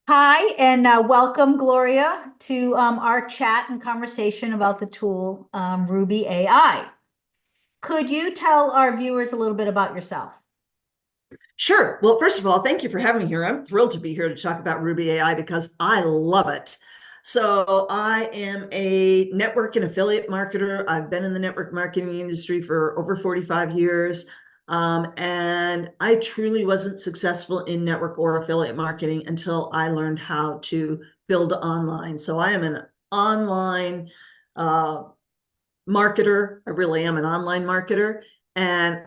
Hi, and welcome, Gloria, to our chat and conversation about the tool Ruby AI. Could you tell our viewers a little bit about yourself? Sure. Well, first of all, thank you for having me here. I'm thrilled to be here to talk about Ruby AI because I love it. So, I am a network and affiliate marketer. I've been in the network marketing industry for over 45 years. And I truly wasn't successful in network or affiliate marketing until I learned how to build online. So, I am an online uh, marketer. I really am an online marketer. And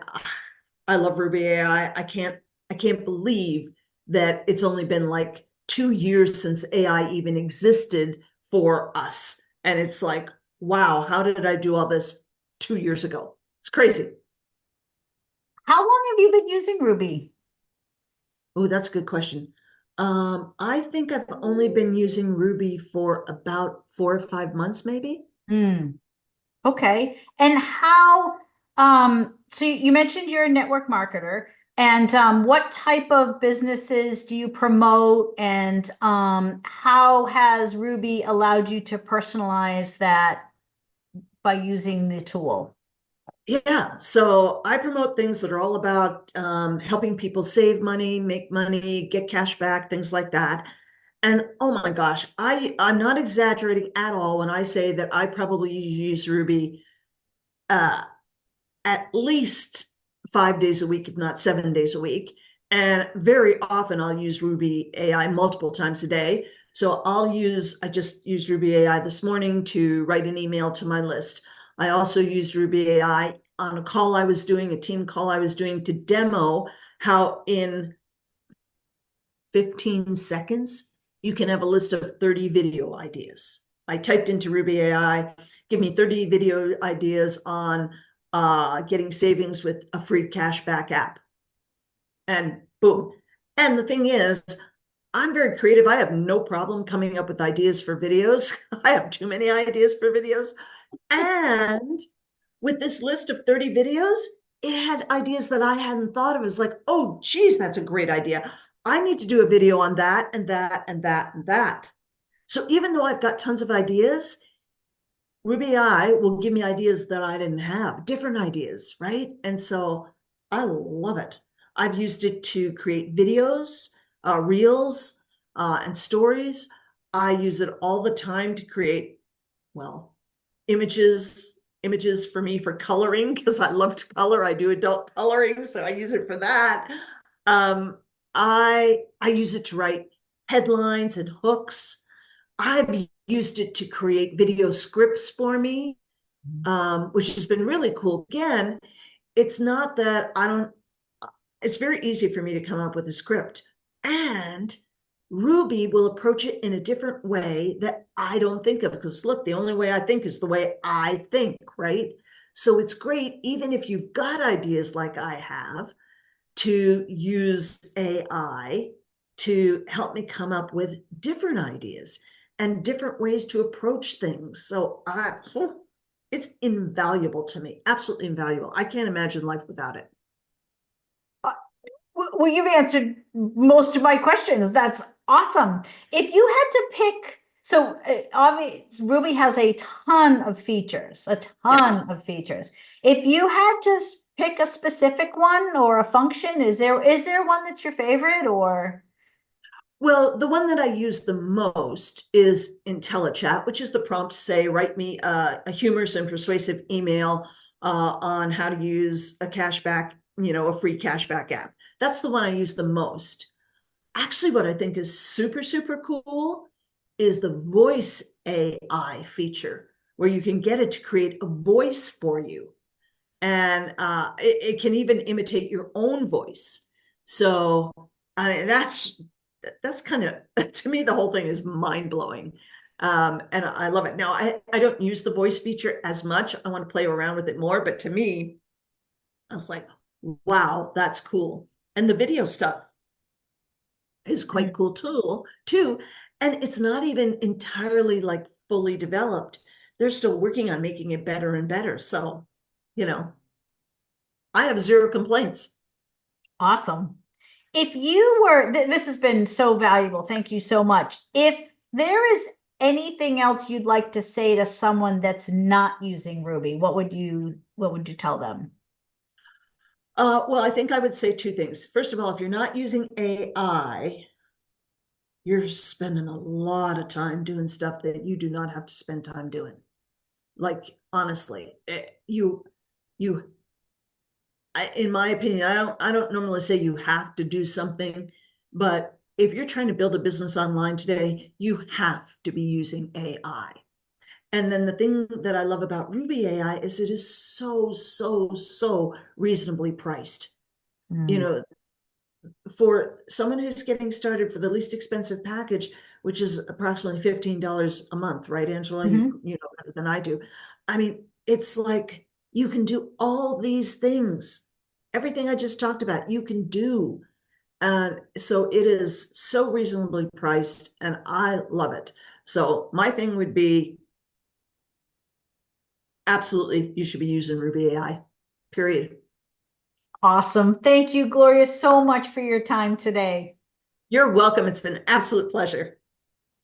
I love Ruby AI. I can't believe that it's only been like 2 years since AI even existed for us. And it's like, wow, how did I do all this 2 years ago? It's crazy. How long have you been using Ruby? Oh, that's a good question. I think I've only been using Ruby for about 4 or 5 months, maybe. Hmm. Okay. And so you mentioned you're a network marketer, and what type of businesses do you promote, and how has Ruby allowed you to personalize that by using the tool? Yeah, so I promote things that are all about helping people save money, make money, get cash back, things like that. And oh my gosh, I'm not exaggerating at all when I say that I probably use Ruby uh, at least 5 days a week, if not 7 days a week. And very often I'll use Ruby AI multiple times a day. So I just used Ruby AI this morning to write an email to my list. I also used Ruby AI on a team call I was doing to demo how in 15 seconds you can have a list of 30 video ideas. I typed into Ruby AI, give me 30 video ideas on getting savings with a free cashback app. And boom. And the thing is, I'm very creative. I have no problem coming up with ideas for videos. I have too many ideas for videos. And with this list of 30 videos, it had ideas that I hadn't thought of. It was like, oh, geez, that's a great idea. I need to do a video on that and that and that and that. So even though I've got tons of ideas, Ruby AI will give me ideas that I didn't have, different ideas, right? And so I love it. I've used it to create videos, reels, and stories. I use it all the time to create, well, images for me for coloring because I love to color. I do adult coloring, so I use it for that. Um, I use it to write headlines and hooks. I've used it to create video scripts for me, which has been really cool. Again, it's not that I don't, it's very easy for me to come up with a script. And Ruby will approach it in a different way that I don't think of. Because look, the only way I think is the way I think, right? So it's great, even if you've got ideas like I have, to use AI to help me come up with different ideas and different ways to approach things. It's invaluable to me, absolutely invaluable. I can't imagine life without it. Uh, well, you've answered most of my questions. That's awesome. If you had to pick, so obviously Ruby has a ton of features, a Yes. ton of features. If you had to pick a specific one or a function, is there one that's your favorite or? Well, the one that I use the most is IntelliChat, which is the prompt to say, write me a humorous and persuasive email on how to use a cashback, a free cashback app. That's the one I use the most. Actually, what I think is super, super cool is the voice AI feature, where you can get it to create a voice for you. And it can even imitate your own voice. So, I mean, that's kind of, to me, the whole thing is mind blowing. And I love it. Now, I don't use the voice feature as much. I want to play around with it more. But to me, I was like, wow, that's cool. And the video stuff is quite cool too. And it's not even entirely like fully developed. They're still working on making it better and better. So, you know, I have zero complaints. Awesome. If you were, this has been so valuable. Thank you so much. If there is anything else you'd like to say to someone that's not using Ruby, what would you tell them? Well, I think I would say two things. First of all, if you're not using AI, you're spending a lot of time doing stuff that you do not have to spend time doing. Like honestly, you in my opinion, I don't normally say you have to do something, but if you're trying to build a business online today, you have to be using AI. And then the thing that I love about Ruby AI is it is so reasonably priced. You Mm. know, for someone who's getting started for the least expensive package, which is approximately $15 a month, right, Angela? You Hmm. you know better than I do. I mean, it's like you can do all these things. Everything I just talked about, you can do. And so it is so reasonably priced, and I love it. So my thing would be absolutely you should be using Ruby AI, period. Awesome. Thank you, Gloria, so much for your time today. You're welcome. It's been an absolute pleasure.